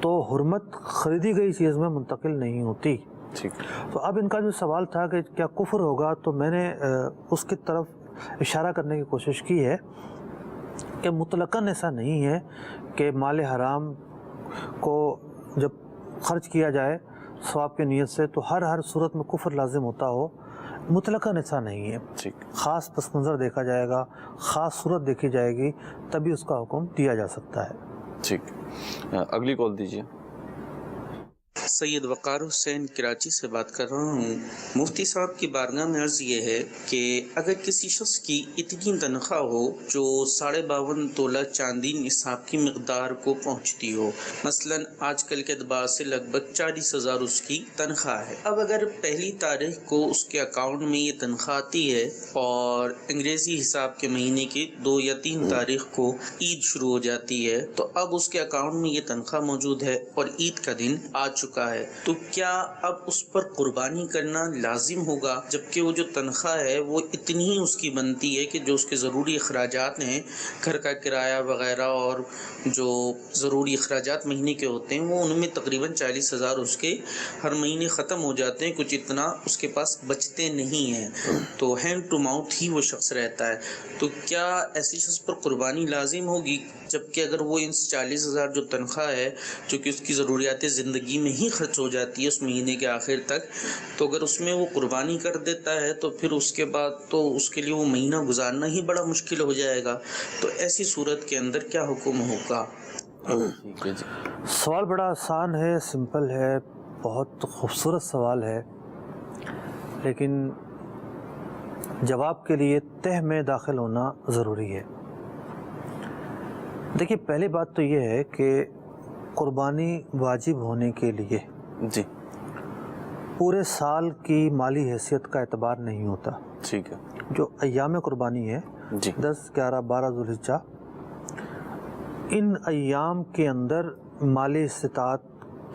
[SPEAKER 3] تو حرمت خریدی گئی چیز میں منتقل نہیں ہوتی.
[SPEAKER 2] ٹھیک.
[SPEAKER 3] تو اب ان کا جو سوال تھا کہ کیا کفر ہوگا، تو میں نے اس کی طرف اشارہ کرنے کی کوشش کی ہے کہ مطلقاً ایسا نہیں ہے کہ مال حرام کو جب خرچ کیا جائے ثواب کی نیت سے تو ہر صورت میں کفر لازم ہوتا ہو. مطلقاً ایسا نہیں ہے.
[SPEAKER 2] ٹھیک.
[SPEAKER 3] خاص پس منظر دیکھا جائے گا، خاص صورت دیکھی جائے گی، تبھی اس کا حکم دیا جا سکتا ہے.
[SPEAKER 2] ٹھیک. اگلی کال دیجیے.
[SPEAKER 4] سید وقار حسین کراچی سے بات کر رہا ہوں. مفتی صاحب کی بارگاہ میں عرض یہ ہے کہ اگر کسی شخص کی اتنی تنخواہ ہو جو 52.5 تولہ چاندی نصاب کی مقدار کو پہنچتی ہو، مثلا آج کل کے اعتبار سے لگ بھگ 40,000 اس کی تنخواہ ہے. اب اگر پہلی تاریخ کو اس کے اکاؤنٹ میں یہ تنخواہ آتی ہے اور انگریزی حساب کے مہینے کی 2 یا 3 تاریخ کو عید شروع ہو جاتی ہے، تو اب اس کے اکاؤنٹ میں یہ تنخواہ موجود ہے اور عید کا دن آ چکا رہا ہے تو کیا اب اس پر قربانی کرنا لازم ہوگا، جبکہ وہ جو تنخواہ ہے وہ اتنی ہی اس کی بنتی ہے کہ جو اس کے ضروری اخراجات ہیں، گھر کا کرایہ وغیرہ اور جو ضروری اخراجات مہینے کے ہوتے ہیں، وہ ان میں تقریباً 40,000 اس کے ہر مہینے ختم ہو جاتے ہیں، کچھ اتنا اس کے پاس بچتے نہیں ہیں، تو ہینڈ ٹو ماؤتھ ہی وہ شخص رہتا ہے. تو کیا ایسی شخص پر قربانی لازم ہوگی، جبکہ اگر وہ ان 40,000 جو تنخواہ ہے جو کہ اس کی ضروریات زندگی میں ہی خرچ ہو جاتی ہے اس مہینے کے آخر تک، تو اگر اس میں وہ قربانی کر دیتا ہے تو پھر اس کے بعد تو اس کے لیے وہ مہینہ گزارنا ہی بڑا مشکل ہو جائے گا. تو ایسی صورت کے اندر کیا حکم ہوگا؟
[SPEAKER 3] سوال بڑا آسان ہے، سمپل ہے، بہت خوبصورت سوال ہے، لیکن جواب کے لیے تہ میں داخل ہونا ضروری ہے. دیکھیے، پہلی بات تو یہ ہے کہ قربانی واجب ہونے کے لیے
[SPEAKER 2] جی
[SPEAKER 3] پورے سال کی مالی حیثیت کا اعتبار نہیں ہوتا.
[SPEAKER 2] ٹھیک ہے.
[SPEAKER 3] جو ایام قربانی ہے
[SPEAKER 2] جی
[SPEAKER 3] 10، 11، 12 ذوالحجہ، ان ایام کے اندر مالی استطاعت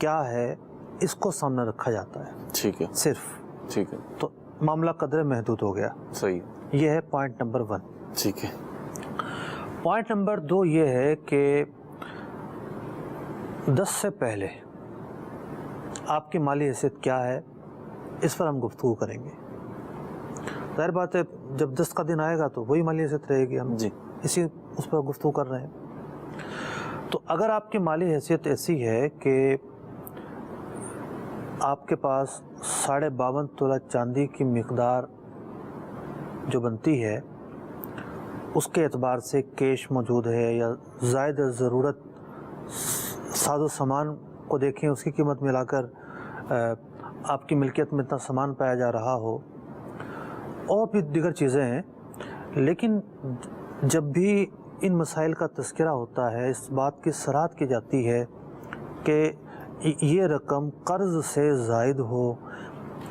[SPEAKER 3] کیا ہے اس کو سامنے رکھا جاتا ہے
[SPEAKER 2] ٹھیک ہے.
[SPEAKER 3] صرف.
[SPEAKER 2] ٹھیک ہے.
[SPEAKER 3] تو معاملہ قدر محدود ہو گیا.
[SPEAKER 2] صحیح.
[SPEAKER 3] یہ ہے پوائنٹ نمبر 1.
[SPEAKER 2] ٹھیک ہے.
[SPEAKER 3] پوائنٹ نمبر 2 یہ ہے کہ 10 سے پہلے آپ کی مالی حیثیت کیا ہے اس پر ہم گفتگو کریں گے. ظاہر بات ہے جب 10 کا دن آئے گا تو وہی مالی حیثیت رہے گی، ہم
[SPEAKER 2] جی
[SPEAKER 3] اسی اس پر گفتگو کر رہے ہیں. تو اگر آپ کی مالی حیثیت ایسی ہے کہ آپ کے پاس 52.5 تولہ چاندی کی مقدار جو بنتی ہے اس کے اعتبار سے کیش موجود ہے، یا زائد ضرورت ساز و سامان کو دیکھیں اس کی قیمت ملا کر آپ کی ملکیت میں اتنا سامان پایا جا رہا ہو، اور بھی دیگر چیزیں ہیں، لیکن جب بھی ان مسائل کا تذکرہ ہوتا ہے اس بات کی صراحت کی جاتی ہے کہ یہ رقم قرض سے زائد ہو،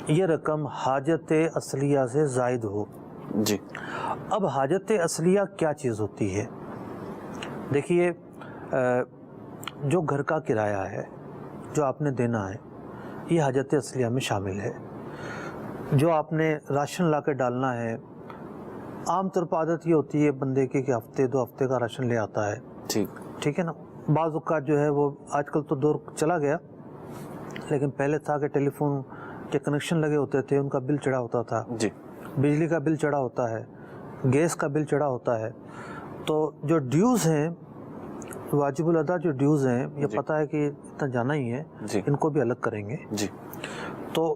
[SPEAKER 3] یہ رقم حاجت اصلیہ سے زائد ہو.
[SPEAKER 2] جی.
[SPEAKER 3] اب حاجت اصلیہ کیا چیز ہوتی ہے؟ دیکھیے، جو گھر کا کرایہ ہے جو آپ نے دینا ہے یہ حاجت اصلیہ میں شامل ہے. جو آپ نے راشن لا کے ڈالنا ہے، عام طور پر عادت یہ ہوتی ہے بندے کی کہ ہفتے 2 ہفتے کا راشن لے آتا ہے. ٹھیک ہے نا. بعض اوقات جو ہے وہ آج کل تو دور چلا گیا، لیکن پہلے تھا کہ ٹیلی فون کے کنیکشن لگے ہوتے تھے، ان کا بل چڑھا ہوتا تھا.
[SPEAKER 2] جی.
[SPEAKER 3] بجلی کا بل چڑھا ہوتا ہے، گیس کا بل چڑھا ہوتا ہے. تو جو ڈیوز ہیں، واجب الادا جو ڈیوز ہیں، یہ پتہ ہے کہ اتنا جانا ہی ہے، ان کو بھی الگ کریں گے.
[SPEAKER 2] جی. تو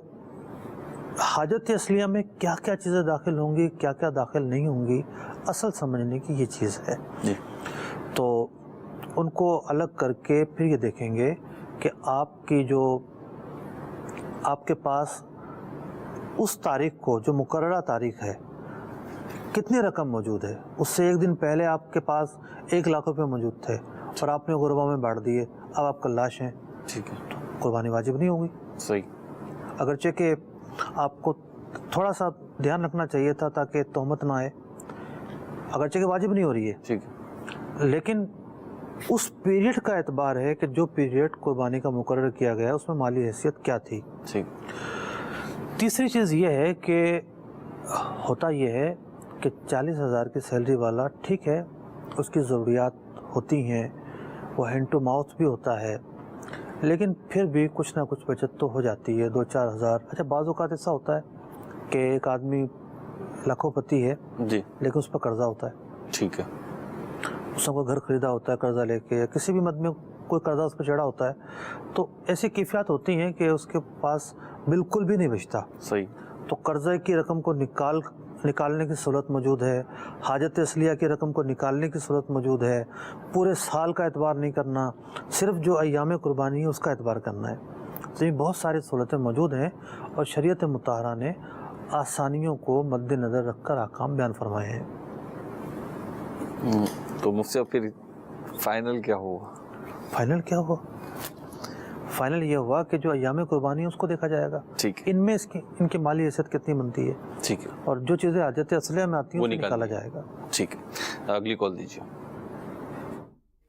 [SPEAKER 3] حاجت اصلیہ میں کیا کیا چیزیں داخل ہوں گی، کیا کیا داخل نہیں ہوں گی، اصل سمجھنے کی یہ چیز ہے.
[SPEAKER 2] جی.
[SPEAKER 3] تو ان کو الگ کر کے پھر یہ دیکھیں گے کہ آپ کی جو آپ کے پاس اس تاریخ کو جو مقررہ تاریخ ہے کتنی رقم موجود ہے. اس سے ایک دن پہلے آپ کے پاس 1 لاکھ روپے موجود تھے اور آپ نے غربا میں بانٹ دیے، اب آپ کلاش ہیں.
[SPEAKER 2] ٹھیک ہے.
[SPEAKER 3] تو قربانی واجب نہیں ہوگی.
[SPEAKER 2] صحیح.
[SPEAKER 3] اگرچہ کہ آپ کو تھوڑا سا دھیان رکھنا چاہیے تھا تاکہ تہمت نہ آئے، اگرچہ کہ واجب نہیں ہو رہی ہے.
[SPEAKER 2] ٹھیک ہے.
[SPEAKER 3] لیکن اس پیریڈ کا اعتبار ہے کہ جو پیریڈ قربانی کا مقرر کیا گیا اس میں مالی حیثیت کیا تھی.
[SPEAKER 2] ٹھیک.
[SPEAKER 3] تیسری چیز یہ ہے کہ ہوتا یہ ہے کہ 40,000 کی سیلری والا ٹھیک ہے، اس کی ضروریات ہوتی ہیں، وہ ہینڈ ٹو ماؤتھ بھی ہوتا ہے، لیکن پھر بھی کچھ نہ کچھ بچت تو ہو جاتی ہے، 2-4 ہزار. اچھا، بعض اوقات ایسا ہوتا ہے کہ ایک آدمی لاکھوں پتی ہے
[SPEAKER 2] جی
[SPEAKER 3] لیکن اس پر قرضہ ہوتا ہے.
[SPEAKER 2] ٹھیک ہے.
[SPEAKER 3] اس نے کوئی گھر خریدا ہوتا ہے قرضہ لے کے، یا کسی بھی مد میں کوئی قرضہ اس پہ چڑھا ہوتا ہے، تو ایسی کیفیات ہوتی ہیں کہ اس کے پاس بالکل بھی نہیں بچتا.
[SPEAKER 2] صحیح.
[SPEAKER 3] تو قرضے کی رقم کو نکالنے کی صورت موجود ہے، حاجت اصلیہ کی رقم کو نکالنے کی صورت موجود ہے. پورے سال کا اعتبار نہیں کرنا، صرف جو ایام قربانی ہے اس کا اعتبار کرنا ہے. تو یہ بہت ساری صورتیں موجود ہیں، اور شریعت مطہرہ نے آسانیوں کو مد نظر رکھ کر احکام بیان فرمائے ہیں.
[SPEAKER 2] تو مفتی صاحب پھر فائنل کیا ہوا؟
[SPEAKER 3] فائنل کیا ہوا؟ فائنل یہ ہوا کہ جو ایام قربانی ہے اس کو دیکھا جائے گا.
[SPEAKER 2] ٹھیک.
[SPEAKER 3] ان میں ان کی مالی حیثیت کتنی بنتی ہے.
[SPEAKER 2] ٹھیک ہے.
[SPEAKER 3] اور جو چیزیں حاجت اصلیہ میں آتی ہیں وہ نکالا جائے گا.
[SPEAKER 2] ٹھیک ہے. اگلی کال دیجیے.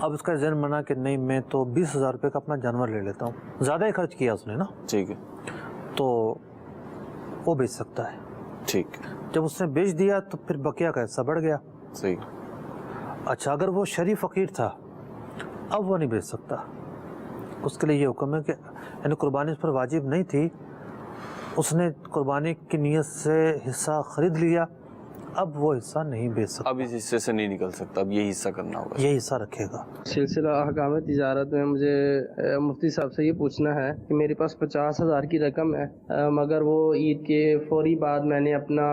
[SPEAKER 3] اب اس کا ذہن بنا کہ نہیں میں تو 20,000 روپے کا اپنا جانور لے لیتا ہوں, زیادہ ہی خرچ کیا اس نے نا,
[SPEAKER 2] ٹھیک ہے,
[SPEAKER 3] تو وہ بیچ سکتا ہے.
[SPEAKER 2] ٹھیک,
[SPEAKER 3] جب اس نے بیچ دیا تو پھر بقیہ کا حصہ بڑھ گیا.
[SPEAKER 2] صحیح.
[SPEAKER 3] اچھا اگر وہ شریف فقیر تھا اب وہ نہیں بیچ سکتا, اس کے لیے یہ حکم ہے کہ یعنی قربانی اس پر واجب نہیں تھی, اس نے قربانی کی نیت سے حصہ خرید لیا, اب وہ حصہ نہیں بیچ سکتا,
[SPEAKER 2] اب اس حصے سے نہیں نکل سکتا, اب یہ حصہ کرنا ہوگا,
[SPEAKER 3] یہ حصہ رکھے گا.
[SPEAKER 5] سلسلہ احکام تجارت میں مجھے مفتی صاحب سے یہ پوچھنا ہے کہ میرے پاس 50,000 کی رقم ہے, مگر وہ عید کے فوری بعد میں نے اپنا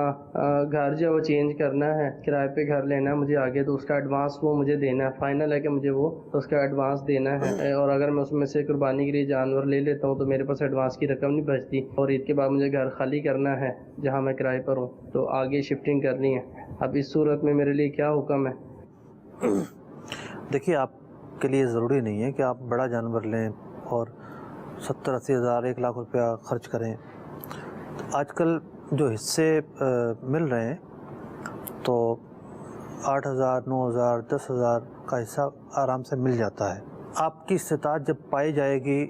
[SPEAKER 5] گھر جو وہ چینج کرنا ہے, کرائے پہ گھر لینا ہے مجھے آگے, تو اس کا ایڈوانس وہ مجھے دینا ہے, فائنل ہے کہ مجھے وہ اس کا ایڈوانس دینا ہے, اور اگر میں اس میں سے قربانی کے لیے جانور لے لیتا ہوں تو میرے پاس ایڈوانس کی رقم نہیں بچتی, اور عید کے بعد مجھے گھر خالی کرنا ہے جہاں میں کرائے پر ہوں, تو آگے شفٹنگ کرنی ہے. اب اس صورت میں میرے لیے کیا حکم ہے؟
[SPEAKER 3] دیکھیے آپ کے لیے ضروری نہیں ہے کہ آپ بڑا جانور لیں اور 70-80 ہزار 1 لاکھ روپیہ خرچ کریں. آج کل جو حصے مل رہے ہیں تو 8,000 9,000 10,000 کا حصہ آرام سے مل جاتا ہے. آپ کی استطاعت جب پائی جائے گی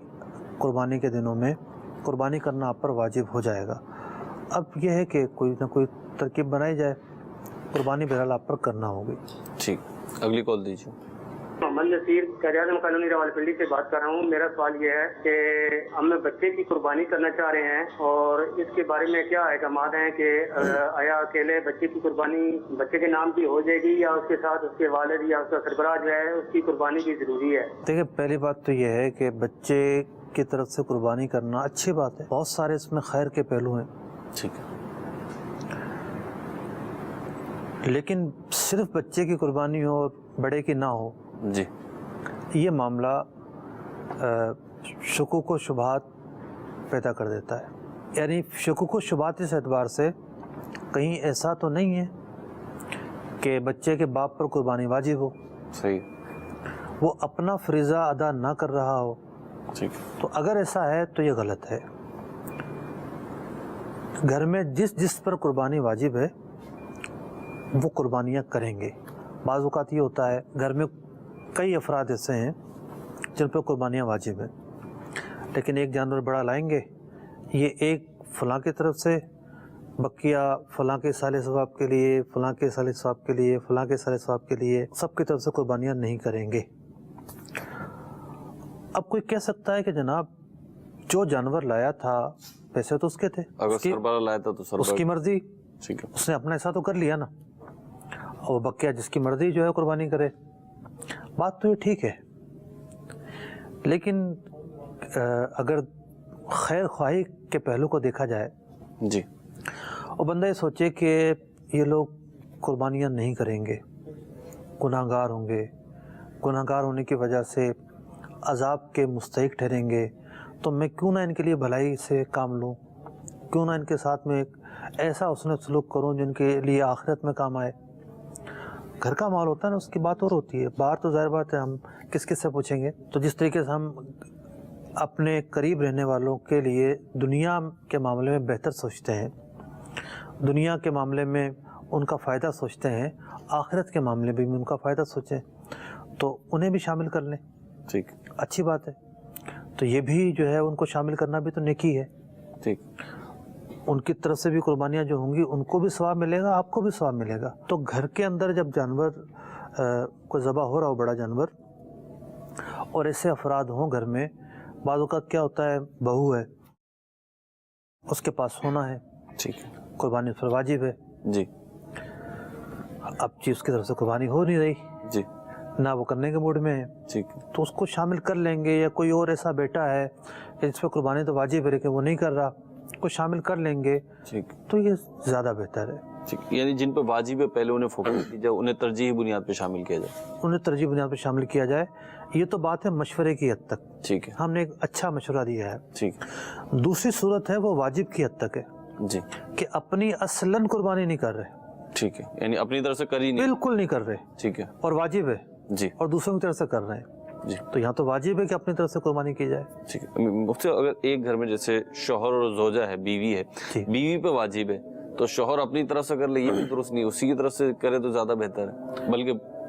[SPEAKER 3] قربانی کے دنوں میں, قربانی کرنا آپ پر واجب ہو جائے گا. اب یہ ہے کہ کوئی نہ کوئی ترکیب بنائی جائے, قربانی بہرحال آپ پر کرنا ہوگی.
[SPEAKER 2] ٹھیک, اگلی کال دیجیے.
[SPEAKER 6] محمد نصیر قائد-اعظم کالونی راولپنڈی سے بات کر رہا ہوں. میرا سوال یہ ہے کہ ہم بچے کی قربانی کرنا چاہ رہے ہیں اور اس کے بارے میں کیا احکامات ہیں کہ آیا اکیلے بچے کی قربانی بچے کے نام کی ہو جائے گی یا اس کے ساتھ اس کے والد یا اس کا سربراہ جو ہے اس کی قربانی بھی ضروری ہے؟
[SPEAKER 3] دیکھیں پہلی بات تو یہ ہے کہ بچے کی طرف سے قربانی کرنا اچھی بات ہے, بہت سارے اس میں خیر کے پہلو ہیں.
[SPEAKER 2] ٹھیک ہے,
[SPEAKER 3] لیکن صرف بچے کی قربانی ہو اور بڑے کی نہ ہو,
[SPEAKER 2] جی,
[SPEAKER 3] یہ معاملہ شکوک و شبہات پیدا کر دیتا ہے. یعنی شکوک و شبہات اس اعتبار سے کہیں ایسا تو نہیں ہے کہ بچے کے باپ پر قربانی واجب ہو,
[SPEAKER 2] صحیح,
[SPEAKER 3] وہ اپنا فریضہ ادا نہ کر رہا ہو,
[SPEAKER 2] ٹھیک,
[SPEAKER 3] تو اگر ایسا ہے تو یہ غلط ہے. گھر میں جس پر قربانی واجب ہے وہ قربانیاں کریں گے. بعض اوقات یہ ہوتا ہے گھر میں کئی افراد ایسے ہیں جن پر قربانیاں واجب ہیں, لیکن ایک جانور بڑا لائیں گے, یہ ایک فلاں کی طرف سے, بقیہ فلاں کے سال ثواب کے لیے, فلاں کے سال ثواب کے لیے, فلاں کے سال ثواب کے لیے, سب کی طرف سے قربانیاں نہیں کریں گے. اب کوئی کہہ سکتا ہے کہ جناب جو جانور لایا تھا پیسے تو اس کے تھے,
[SPEAKER 2] اگر سربراہ لایا تھا تو
[SPEAKER 3] اس کی مرضی,
[SPEAKER 2] ٹھیک ہے,
[SPEAKER 3] اس نے اپنا حصہ تو کر لیا نا, اور بقیہ جس کی مرضی جو ہے قربانی کرے. بات تو یہ ٹھیک ہے, لیکن اگر خیر خواہی کے پہلو کو دیکھا جائے,
[SPEAKER 2] جی,
[SPEAKER 3] اور بندہ یہ سوچے کہ یہ لوگ قربانیاں نہیں کریں گے, گناہ گار ہوں گے, گناہ گار ہونے کی وجہ سے عذاب کے مستحق ٹھہریں گے, تو میں کیوں نہ ان کے لیے بھلائی سے کام لوں, کیوں نہ ان کے ساتھ میں ایک ایسا حسن سلوک کروں جن کے لیے آخرت میں کام آئے. گھر کا مال ہوتا ہے نا, اس کی بات اور ہوتی ہے, باہر تو ظاہر بات ہے ہم کس سے پوچھیں گے. تو جس طریقے سے ہم اپنے قریب رہنے والوں کے لیے دنیا کے معاملے میں بہتر سوچتے ہیں, دنیا کے معاملے میں ان کا فائدہ سوچتے ہیں, آخرت کے معاملے میں بھی ان کا فائدہ سوچیں, تو انہیں بھی شامل کر لیں,
[SPEAKER 2] ٹھیک,
[SPEAKER 3] اچھی بات ہے. تو یہ بھی جو ہے ان کو شامل کرنا بھی تو نیکی ہے.
[SPEAKER 2] ٹھیک,
[SPEAKER 3] ان کی طرف سے بھی قربانیاں جو ہوں گی ان کو بھی ثواب ملے گا, آپ کو بھی ثواب ملے گا. تو گھر کے اندر جب جانور کو ذبح ہو رہا ہو, بڑا جانور, اور ایسے افراد ہوں گھر میں, بعض اوقات کیا ہوتا ہے بہو ہے, اس کے پاس ہونا ہے,
[SPEAKER 2] ٹھیک ہے,
[SPEAKER 3] قربانی پر واجب ہے,
[SPEAKER 2] جی,
[SPEAKER 3] اب جی اس کی طرف سے قربانی ہو نہیں رہی,
[SPEAKER 2] جی,
[SPEAKER 3] نہ وہ کرنے کے موڈ میں ہے,
[SPEAKER 2] ٹھیک,
[SPEAKER 3] تو اس کو شامل کر لیں گے. یا کوئی اور ایسا بیٹا ہے کہ جس پہ قربانی تو واجب ہے لیکن وہ نہیں کر رہا, کو شامل کر لیں گے,
[SPEAKER 2] ٹھیک,
[SPEAKER 3] تو یہ زیادہ بہتر ہے.
[SPEAKER 2] ٹھیک, یعنی جن پہ واجب ہے پہلے انہیں فوکس کی جائے, انہیں ترجیحی بنیاد پہ شامل کیا جائے,
[SPEAKER 3] انہیں ترجیح بنیاد پہ شامل کیا جائے. یہ تو بات ہے مشورے کی حد تک,
[SPEAKER 2] ٹھیک ہے,
[SPEAKER 3] ہم نے ایک اچھا مشورہ دیا ہے.
[SPEAKER 2] ٹھیک,
[SPEAKER 3] دوسری صورت ہے وہ واجب کی حد تک ہے,
[SPEAKER 2] جی,
[SPEAKER 3] کہ اپنی اصلاً قربانی نہیں کر رہے,
[SPEAKER 2] ٹھیک ہے, یعنی اپنی طرف سے کر ہی نہیں,
[SPEAKER 3] بالکل نہیں کر رہے,
[SPEAKER 2] ٹھیک ہے,
[SPEAKER 3] اور واجب ہے,
[SPEAKER 2] جی,
[SPEAKER 3] اور دوسروں کی طرف سے کر رہے ہیں,
[SPEAKER 2] جی,
[SPEAKER 3] تو یہاں تو واجب ہے کہ اپنی طرف سے قربانی کی جائے.
[SPEAKER 2] ٹھیک ہے. مفتی اگر ایک گھر میں جیسے شوہر اور زوجہ ہے, بیوی ہے, بیوی پہ واجب ہے, تو شوہر اپنی طرف سے کر لے یہ بھی درست نہیں, اسی کی طرف سے کرے تو زیادہ بہتر ہے, بلکہ